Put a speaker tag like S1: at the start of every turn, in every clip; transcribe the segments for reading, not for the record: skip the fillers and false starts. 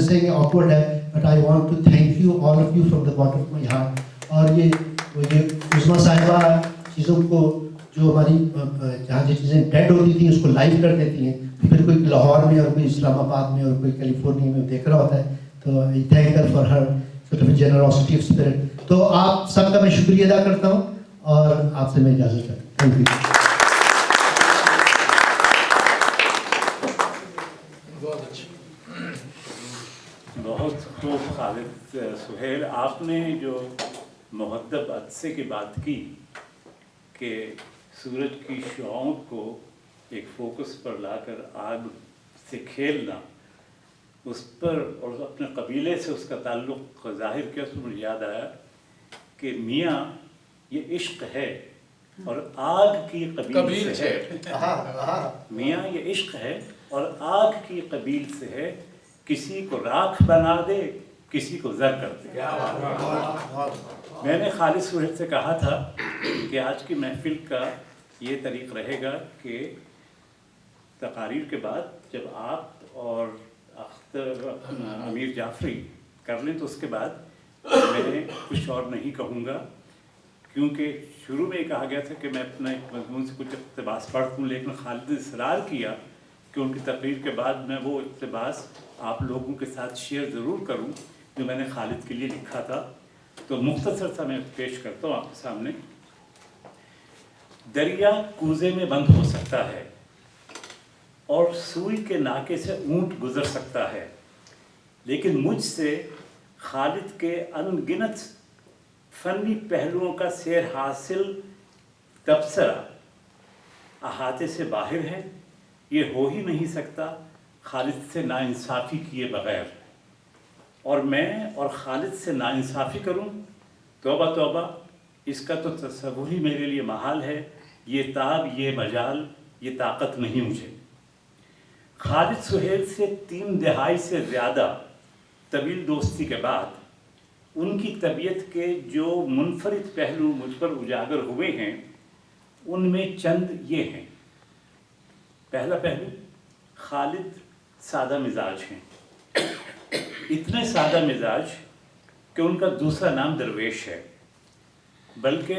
S1: saying awkward है, but I want to thank you, all of you, from the bottom of my heart. और ये उस्मा साहिबा चीज़ों को जो हमारी जहाँ जो चीज़ें डेड होती थी उसको लाइव कर देती हैं, फिर कोई लाहौर में और कोई इस्लामाबाद में और कोई कैलिफोर्निया में देख रहा होता है, तो आई thank her for her sort of generosity of spirit. तो आप सबका मैं शुक्रिया अदा करता हूँ और आपसे मैं इजाज़त चाहता हूँ. Thank you.
S2: बहुत खूब खालिद सुहेल, आपने जो मुहद्दब अदसे की बात की कि सूरज की शुआओं को एक फोकस पर लाकर आग से खेलना, उस पर और अपने कबीले से उसका ताल्लुक़ ज़ाहिर किया, तो मुझे याद आया कि मियाँ ये इश्क है और आग की कबील से है. मियाँ ये इश्क है और आग की कबील से है, किसी को राख बना दे, किसी को ज़र कर दे. मैंने खालिद सुहेल से कहा था कि आज की महफिल का ये तरीक़ रहेगा कि तकारीर के बाद जब आप और अमीर जाफरी कर लें तो उसके बाद मैं कुछ और नहीं कहूँगा, क्योंकि शुरू में कहा गया था कि मैं अपना एक मजमून से कुछ इक़्तिबास पढ़ दूँ, लेकिन खालिद ने इसरार किया कि उनकी तकरीर के बाद मैं वो इक़्तिबास आप लोगों के साथ शेयर ज़रूर करूं जो मैंने खालिद के लिए लिखा था. तो मुख्तसर सा मैं पेश करता हूँ आपके सामने. दरिया कूज़े में बंद हो सकता है और सुई के नाके से ऊंट गुजर सकता है, लेकिन मुझसे खालिद के अनगिनत फ़नी पहलुओं का सैर हासिल तबसरा अहाते से बाहर है. ये हो ही नहीं सकता खालिद से नाइंसाफ़ी किए बग़ैर, और मैं और खालिद से नाइंसाफ़ी करूं, तौबा तौबा, इसका तो तसव्वुर ही मेरे लिए महाल है. ये ताब, ये मजाल, ये ताकत नहीं मुझे. खालिद सुहेल से 3 दहाई से ज़्यादा तवील दोस्ती के बाद उनकी तबीयत के जो मुनफरिद पहलू मुझ पर उजागर हुए हैं, उनमें चंद ये हैं. पहला पहलू, खालिद सादा मिजाज हैं. इतने सादा मिजाज कि उनका दूसरा नाम दरवेश है. बल्कि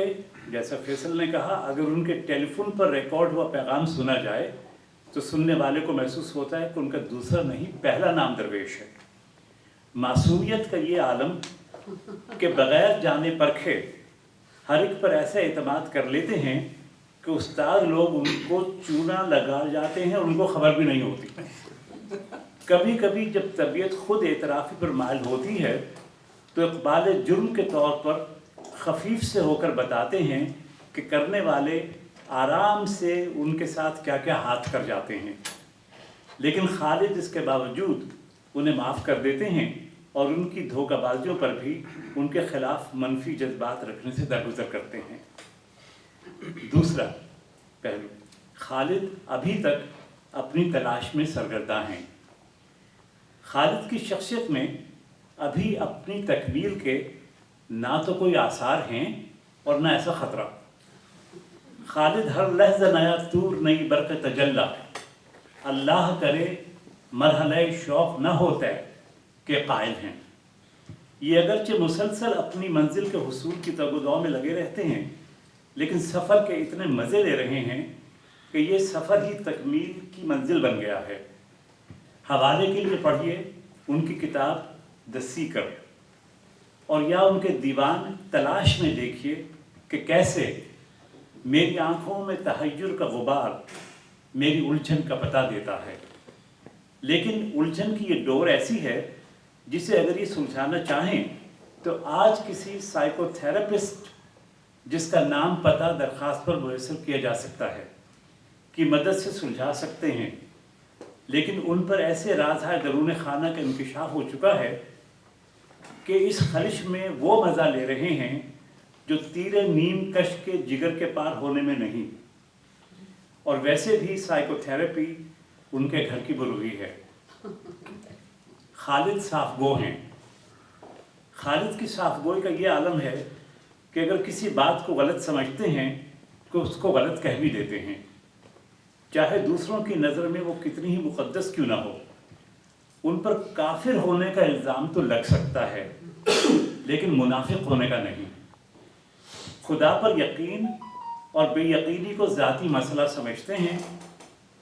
S2: जैसा फैसल ने कहा, अगर उनके टेलीफोन पर रिकॉर्ड हुआ पैगाम सुना जाए तो सुनने वाले को महसूस होता है कि उनका दूसरा नहीं पहला नाम दरवेश है. मासूमियत का ये आलम कि बग़ैर जाने परखे हर एक पर ऐसा एतमाद कर लेते हैं कि उस्ताद लोग उनको चूना लगा जाते हैं और उनको खबर भी नहीं होती. कभी कभी जब तबीयत खुद एतराफ़ी पर माइल होती है तो इक़बाल जुर्म के तौर पर खफीफ से होकर बताते हैं कि करने वाले आराम से उनके साथ क्या क्या हाथ कर जाते हैं, लेकिन खालिद इसके बावजूद उन्हें माफ़ कर देते हैं और उनकी धोखाबाजियों पर भी उनके ख़िलाफ़ मनफी जज्बात रखने से दरगुजर करते हैं. दूसरा पहलू, खालिद अभी तक अपनी तलाश में सरगर्दा हैं. खालिद की शख्सियत में अभी अपनी तकमील के ना तो कोई आसार हैं और ना ऐसा ख़तरा. खालिद हर लहज़ा नया तूर, नई बरक़ तजल्ला, अल्लाह करे मरहले शौक़ न होता है के कायल हैं. ये अगरचे मुसलसल अपनी मंजिल के हुसूल की तगोदाव में लगे रहते हैं, लेकिन सफ़र के इतने मज़े ले रहे हैं कि ये सफ़र ही तकमील की मंजिल बन गया है. हवाले के लिए पढ़िए उनकी किताब द सीकर, और या उनके दीवान तलाश में देखिए कि कैसे मेरी आँखों में तहय्युर का गुबार मेरी उलझन का पता देता है. लेकिन उलझन की ये डोर ऐसी है जिसे अगर ये सुलझाना चाहें तो आज किसी साइकोथेरेपिस्ट, जिसका नाम पता दरख्वास्त पर मुयस्सर किया जा सकता है, की मदद से सुलझा सकते हैं. लेकिन उन पर ऐसे राज़ दरून खाना का इंकिशाफ हो चुका है कि इस खलिश में वो मज़ा ले रहे हैं जो तीरे नीम कश के जिगर के पार होने में नहीं. और वैसे भी साइकोथेरेपी उनके घर की बुरुई है. खालिद साफ़गो हैं. खालिद की साफ़गोई का ये आलम है कि अगर किसी बात को गलत समझते हैं तो उसको गलत कह भी देते हैं, चाहे दूसरों की नज़र में वो कितनी ही मुक़द्दस क्यों ना हो. उन पर काफिर होने का इल्ज़ाम तो लग सकता है, लेकिन मुनाफिक होने का नहीं। खुदा पर यकीन और बेयकीनी को ज़ाती मसला समझते हैं,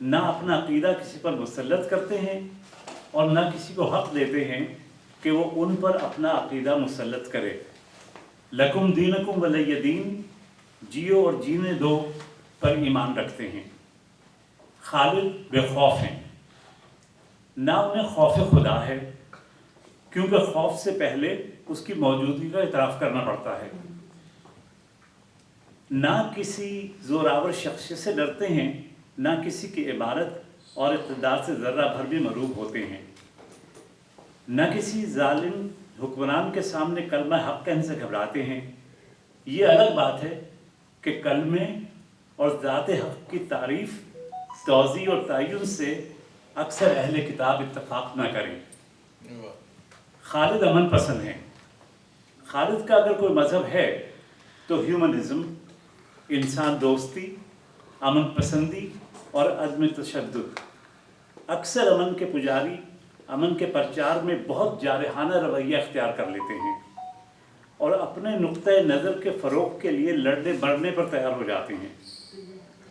S2: ना अपना अकीदा किसी पर मुसल्लत करते हैं और ना किसी को हक़ देते हैं कि वो उन पर अपना अकीदा मुसल्लत करे। लकुम दीनकुम वलिय दीन, जियो और जीने दो पर ईमान रखते हैं। खालिद बेखौफ हैं, ना उन्हें खौफ खुदा है, क्योंकि खौफ से पहले उसकी मौजूदगी का इतराफ़ करना पड़ता है। ना किसी ज़ोरावर शख्स से डरते हैं, ना किसी की इबारत और इक़्तिदार से ज़र्रा भर भी मरूब होते हैं। न किसी जालिम हुक्मरान के सामने कलमा हक़ कहने से घबराते हैं। ये अलग बात है कि कलमे और ज़ात हक़ की तारीफ़, तौज़ी और तय्युन से अक्सर अहले किताब इत्तफ़ाक़ न करें। खालिद अमन पसंद हैं। खालिद का अगर कोई मज़हब है तो ह्यूमनिज़म, इंसान दोस्ती, अमन पसंदी और अदम तशद्दुद। अक्सर अमन के पुजारी अमन के प्रचार में बहुत जारहाना रवैया अख्तियार कर लेते हैं और अपने नुक्ते नज़र के फ़रोग़ के लिए लड़ने बढ़ने पर तैयार हो जाते हैं।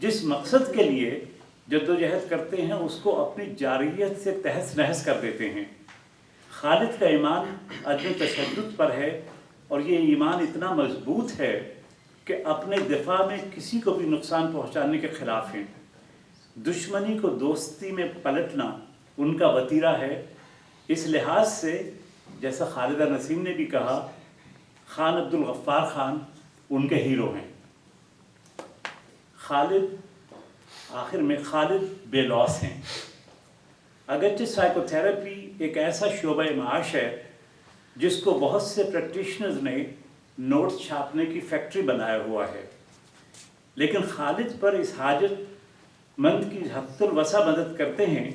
S2: जिस मकसद के लिए जद्दोजहद करते हैं उसको अपनी जारियत से तहस नहस कर देते हैं। खालिद का ईमान अदम तशद्दुद पर है और ये ईमान इतना मजबूत है कि अपने दिफा में किसी को भी नुकसान पहुँचाने के ख़िलाफ़ हैं। दुश्मनी को दोस्ती में पलटना उनका वतीरा है। इस लिहाज से जैसा खालिदा नसीम ने भी कहा, खान अब्दुल गफ्फार खान उनके हीरो हैं। खालिद आखिर में खालिद बेलौस हैं। अगरचे साइकोथेरेपी एक ऐसा शोबा माश है जिसको बहुत से प्रैक्टिशनर्स ने नोट्स छापने की फैक्ट्री बनाया हुआ है, लेकिन खालिद पर इस हाजत मंद की हद्दुल वसा मदद करते हैं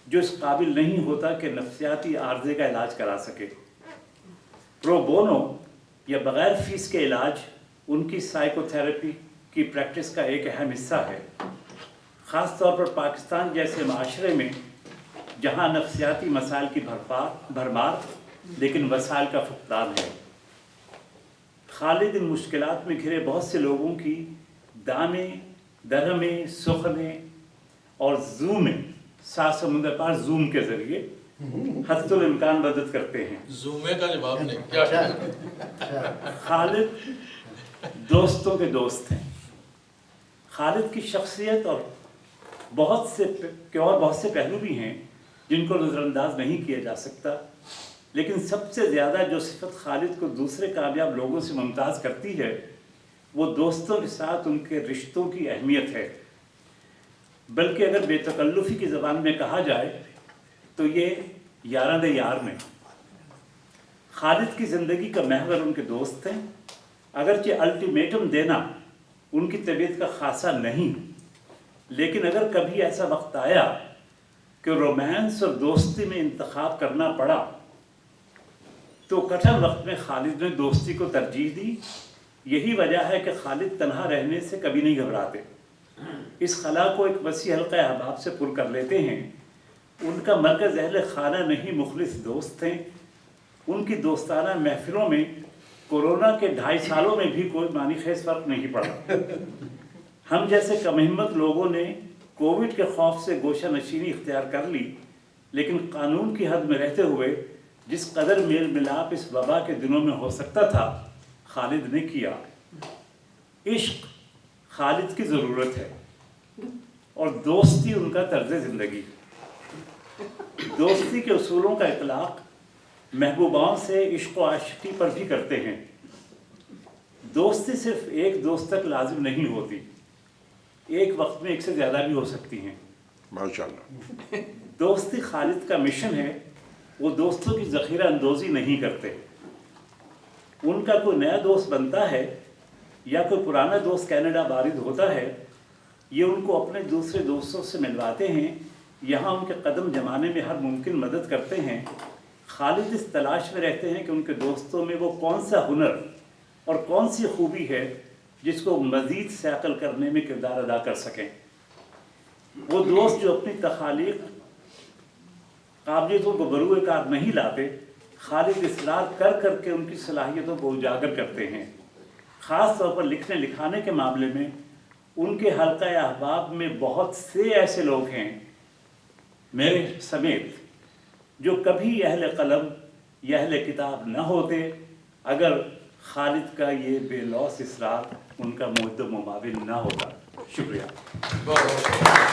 S2: जो इस काबिल नहीं होता कि नफ्सियाती आर्जे का इलाज करा सके। प्रो बोनो या बग़ैर फ़ीस के इलाज उनकी साइकोथेरेपी की प्रैक्टिस का एक अहम हिस्सा है, ख़ास तौर पर पाकिस्तान जैसे माशरे में जहाँ नफ्सियाती मसाइल की भरमार लेकिन वसाइल का फुक़दान है। खालिद इन मुश्किलात में घिरे बहुत से लोगों की दामे, दरहमे, सुखने और ज़ूम सात समुंदर पार जूम के ज़रिए हद्दुल इम्कान मदद करते हैं।
S3: जूमे का जवाब नहीं क्या?
S2: खालिद दोस्तों के दोस्त हैं। खालिद की शख्सियत और बहुत से पहलू भी हैं जिनको नज़रअंदाज नहीं किया जा सकता, लेकिन सबसे ज़्यादा जो सिफत खालिद को दूसरे कामयाब लोगों से मुमताज़ करती है वो दोस्तों के साथ उनके रिश्तों की अहमियत है। बल्कि अगर बेतकल्लुफ़ी की ज़बान में कहा जाए तो ये यारां दे यार में। खालिद की ज़िंदगी का महवर उनके दोस्त हैं। अगरचे अल्टीमेटम देना उनकी तबीयत का खासा नहीं, लेकिन अगर कभी ऐसा वक्त आया कि रोमांस और दोस्ती में इंतखाब करना पड़ा तो कठिन वक्त में खालिद ने दोस्ती को तरजीह दी। यही वजह है कि खालिद तन्हा रहने से कभी नहीं घबराते। इस खला को एक वसी हल्का अहबाब से पुर कर लेते हैं। उनका मरकज़ अहले खाना नहीं मुखलिस दोस्त हैं। उनकी दोस्ताना महफिलों में कोरोना के 2.5 सालों में भी कोई मानी खेज फ़र्क नहीं पड़ा। हम जैसे कमहिम्मत लोगों ने कोविड के खौफ से गोशा नशीनी इख्तियार कर ली, लेकिन कानून की हद में रहते हुए जिस कदर मेल मिलाप इस वबा के दिनों में हो सकता था खालिद ने किया। इश्क खालिद की ज़रूरत है और दोस्ती उनका तर्ज ज़िंदगी। दोस्ती के उसूलों का इतलाक़ महबूबाओं से इश्क व आशिकी पर भी करते हैं। दोस्ती सिर्फ एक दोस्त तक लाजिम नहीं होती, एक वक्त में एक से ज़्यादा भी हो सकती हैं।
S4: माशाअल्लाह।
S2: दोस्ती खालिद का मिशन है। वो दोस्तों की ज़ख़ीरा अंदोज़ी नहीं करते। उनका कोई नया दोस्त बनता है या कोई पुराना दोस्त कनाडा वारिद होता है, ये उनको अपने दूसरे दोस्तों से मिलवाते हैं, यहाँ उनके कदम जमाने में हर मुमकिन मदद करते हैं। खालिद इस तलाश में रहते हैं कि उनके दोस्तों में वो कौन सा हुनर और कौन सी खूबी है जिसको मज़ीद सैक़ल करने में किरदार अदा कर सकें। वो दोस्त जो अपनी तखालीक काबिलियतों को बरूए कार नहीं लाते, खालिद इसरार कर कर के उनकी सलाहियतों को उजागर करते हैं। ख़ास तौर पर लिखने लिखाने के मामले में उनके हल्का अहबाब में बहुत से ऐसे लोग हैं, मेरे समेत, जो कभी अहले कलम या अहले किताब न होते अगर खालिद का ये बेलौस इसरार उनका मुद्दम मुमाविन न होता। शुक्रिया।
S3: बहुत